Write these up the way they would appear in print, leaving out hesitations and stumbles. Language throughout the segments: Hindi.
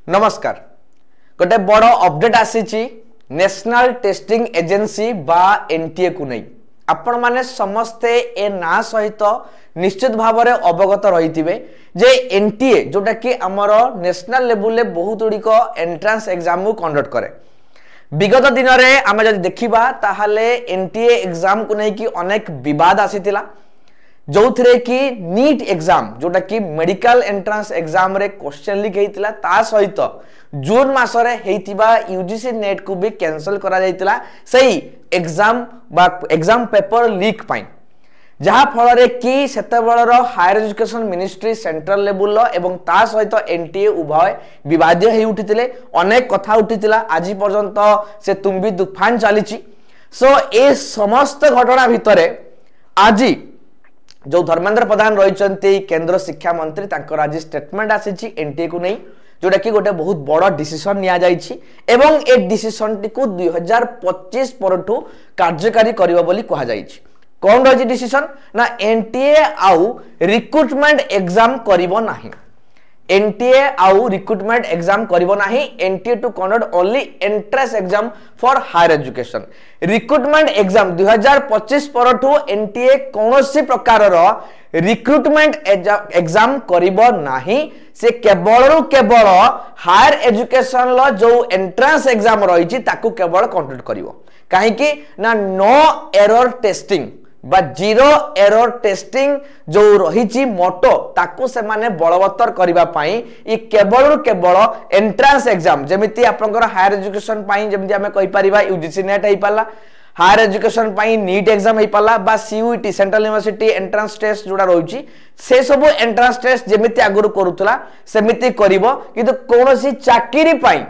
नमस्कार गोटे बड़ अपडेट आसी नेशनल टेस्टिंग एजेंसी बा एनटीए को नहीं आपण माने समस्ते ए ना सहित निश्चित भाव में अवगत रही जे एनटीए जोटा कि आमर नेशनल लेवल बहुत गुड़िक एंट्रांस एग्जाम को कंडक्ट करे विगत दिन में आम जब देखा ताहले एनटीए एग्जाम को लेकिन अनेक विवाद आसीथिला जो थे कि नीट एग्जाम जोटा कि मेडिकल एंट्रांस एग्जाम रे क्वेश्चन लीक होता ता सहित जून मासरे हेतिबा यूजीसी नेट को भी कैंसल करा जायतिला सही एग्जाम पेपर लीक पाई जहाँ फल रे कि सेतेबेलर higher education ministry central level एवं ता सहित एनटीए उभय विवाद हो उठितिले अनेक कथा उठितिला आज पर्यंत से तुम्बी तूफान चली सो ए समस्त घटना भितर आज जो धर्मेंद्र प्रधान रही केंद्र शिक्षा मंत्री आज स्टेटमेंट आसी एनटीए को नहीं जोटा कि गोटे बहुत बड़ डिसीजन निया जाइछि एवं ए डिसीजन टी को 2025 परठू कार्यकारी करिवो बोली कहा जाइछि कोन रही डिसीजन ना एनटीए आउ रिक्रुटमेंट एग्जाम करिवो नाही एनटीए आउ रिक्रुटमेंट एग्जाम करिवो नाही NTA to conduct only entrance exam for higher education recruitment exam 2025 परठू एनटीए कोनोसी प्रकार रो रिक्रुटमेंट एग्जाम करिवो नाही से केवल हायर एजुकेशन लो जो एंट्रेंस एग्जाम रही ताकू केवल कंडक्ट करिवो काहे कि ना नो एरर टेस्टिंग बा जीरो एरर टेस्टिंग जो रही मोटो ताकू से माने बलवत्तर करिबा पाई ई केवल एंट्रेंस एग्जाम जेमिति आपनकर हायर एजुकेशन पाई जेमिति हमें कहि परिबा यूजीसी नेट हेइ पाला हायर एजुकेशन पाई नीट एग्जाम हेइ पाला बा CUET central university entrance test जोड़ा रहुची से सब एंट्रेंस टेस्ट जेमिति आगुरु करूतला सेमिति करिवो किंतु कोनोसी चाकरी पाई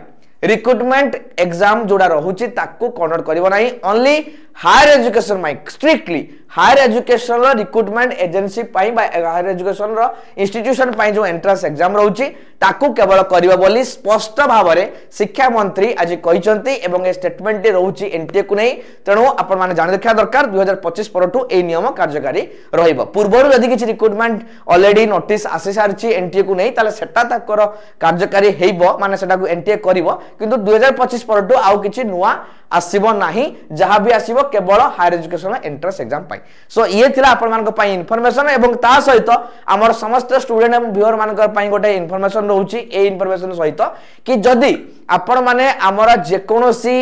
रिक्रुटमेंट एग्जाम जोड़ा रहुची ताकू कंडक्ट करिवो नाही ओनली हायर एजुकेशन माई strictly higher education recruitment agency पाई बा हायर एजुकेशन इंस्टीट्यूशन पाई जो एंट्रेंस एग्जाम रहुची ताकू केवल करिवो बोली स्पष्ट भाव में शिक्षा मंत्री आज कहिसंती एवं ए स्टेटमेंट रहुची एनटीए को नहीं तेणु आपण माने जान देखा दरकार 2025 परठू ए नियम कार्यकारी रहइबो पूर्वरु यदि किछि रिक्रुटमेंट ऑलरेडी नोटिस आसी सारछि एनटीए को नहीं ताले सेटा तकर कार्यकारी हेइबो माने सेटा को एनटीए करिवो किंतु 2025 परठू आउ किछि नुवा आसीबो नाही जहां भी आसीबो केवल हायर एजुकेशन एंट्रेंस एग्जाम पाई सो ये थिला आपण मानक पाई इन्फॉर्मेशन एवं ता सहित हमर समस्त स्टूडेंट एवं व्यूअर मानक पाई गोटे इन्फॉर्मेशन रहउची ए इन्फॉर्मेशन सहित कि जदी आपण माने हमर जे कोनोसी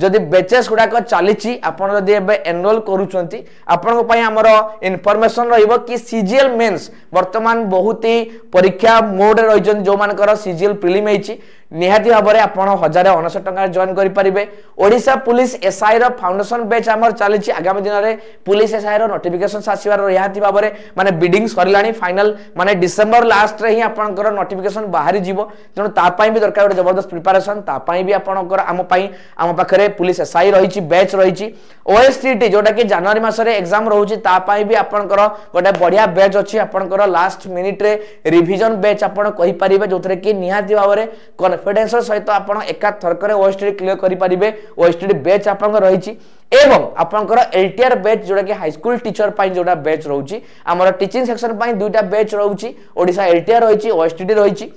जदि बेचेस गुड़ाक चली आपड़ जदि एनरोल करुँच आपण आमर इनफॉरमेशन रहिबो कि सीजीएल मेंस वर्तमान बहुत ही परीक्षा मोड रही जो मानकर सीजीएल प्रिलिम होती निहाती भाव में आप 1059 टंका जॉइन करेंगे ओडिशा पुलिस एसआई रो फाउंडेशन बैच आमर चली आगामी दिन में पुलिस एसआई रो नोटिफिकेशन आसबार निहाती भाव में माने बिडिंग सरलाणी फाइनल माने डिसेंबर लास्ट रे ही आपनकर नोटिफिकेशन बाहरी जीवो तेणु तापाई भी दरकार गोटे जबरदस्त प्रिपरेशन तापाई भी आपनकर आम पाखरे पुलिस एसआई रही बैच रही ओएसटीटी जोटा कि जनवरी मासरे एग्जाम रोची तापाई भी आपनकर गोटे बढ़िया बैच अच्छी आपनकर लास्ट मिनिट रे रिवीजन बैच आपण कहि परिबे जोथरे कि निहाती भाव में कॉन्फिडेंस सहित आपण एका थरकरे ओएसटीटी क्लियर करि परिबे ओएसटीटी बैच आपन रही एवं आपनकर एलटीआर बैच जोटा कि हाई स्कूल टीचर पाई जोटा बैच रहउची हमर टीचिंग सेक्शन पाई दुईटा बैच रहउची ओडिशा एलटीआर रही ओएसटीटी रही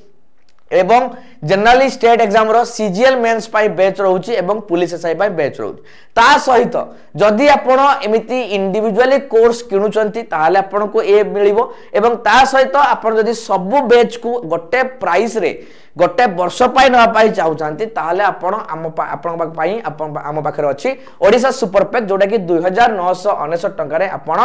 एवं जनरली स्टेट एग्जाम रो सीजीएल मेंस पाई बैच रहउची एवं पुलिस एसआई पाई बैच रहउची ता सहित जदि आपण एमिति इंडिविजुअली कोर्स किनुचंती ताहाले आपण को ए मिलिबो एवं ता सहित आपण जदि सब बैच को गोटे प्राइस रे गोटे वर्ष पाई न पाई चाहूचंती ताहाले आपण आपण पाई आम पाखरे अछि ओडिशा सुपर पैक जोटा कि 2999 टंका रे आपण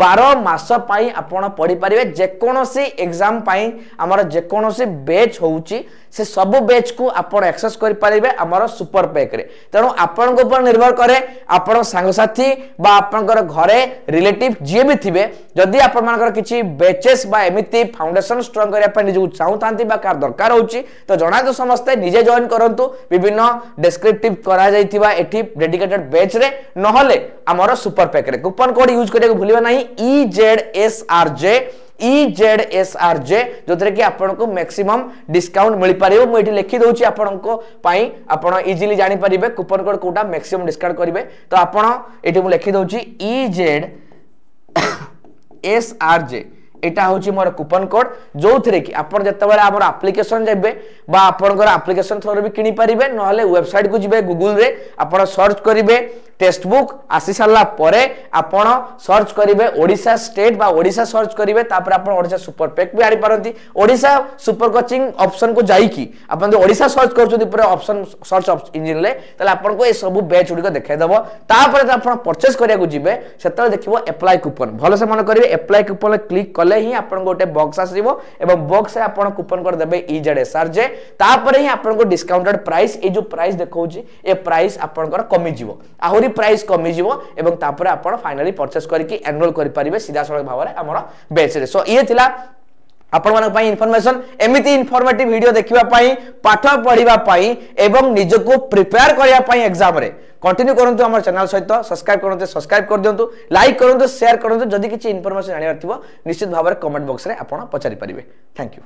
12 मास पाई आपण पढि परिबे जे कोनोसी एग्जाम पाई हमर जे कोनोसी बैच होउची से सब बैच को आपण एक्सेस करि परिबे हमर सुपर पैक रे तेणु आपण को ऊपर निर्भर करे आपण सांगसाथी बा आपनकर घरे रिलेटिव जे भी थिबे जदि आपण मानकर किछि बैचेस बा एमिति फाउंडेशन स्ट्रांग करिया पय निजु चाहूतांती बा कार दरकार होउची तो जना तो समस्ते निजे जॉइन करंतु विभिन्न डिस्क्रिप्टिव करा जाइथिबा एठी डेडिकेटेड बैच रे नहले हमर सुपर पैक रे कूपन कोड यूज करिया भूलिबा नाही EZSRJ जो थे कि आपन को मैक्सिमम डिस्काउंट मिल पारिबो मु एठी लिखि दउची आपन को पाई आपन इजीली जानि परिबे कूपन कोड कोटा मैक्सिमम डिस्काउंट करिवे तो आपन एठी मु लिखि दउची EZSRJ एटा होची मोर कूपन कोड जो थरे कि आपण जत्ते बेले हमर एप्लीकेशन जेबे बा आपनकर एप्लीकेशन थ्रू भी किनी परिबे नहले वेबसाइट को जिबे गूगल रे आपण सर्च करिवे टेक्स्ट बुक आसी साला परे आपण सर्च करिवे ओडिसा स्टेट बा ओडिसा सर्च करिवे तापर आपण ओडिसा सुपर पैक भी आनी पारंती ओडिसा सुपर कोचिंग ऑप्शन को जाई कि आपण ओडिसा सर्च करछोदी पूरा ऑप्शन सर्च इंजन ले तले आपण को ए सब बैच उडी को देखाइ दबो तापर आपण परचेस करिया को जिबे सेतले देखिबो अप्लाई कूपन भलो से मन करिवे अप्लाई कूपन क्लिक कले ही आपण गोटे बॉक्स आसीबो एवं बॉक्स से आपण कूपन कर देबे EZSRJ तापर ही आपण को डिस्काउंटेड प्राइस ए जो प्राइस देखौची ए प्राइस आपण कर कमी जिवो आहुरी प्राइस कमी जिवो एवं तापर आपण फाइनली परचेस करके एनरोल करि परिबे सीधा सड़क भाव रे हमर बैच रे सो ये थिला आपण मन पई इन्फॉर्मेशन एमिति इन्फॉर्मेटिव वीडियो देखिबा पई पाठ पढिबा पई एवं निज को प्रिपेयर करिया पई एग्जाम रे कंटिन्यू करंतु हमर चैनल सहित सब्सक्राइब करंतु सब्सक्राइब कर दियंतु लाइक करंतु शेयर करंतु जदि किछि इन्फॉर्मेशन जानिबार थिबो निश्चित भाव रे कमेंट बॉक्स रे आपण पचारि परिबे थैंक यू।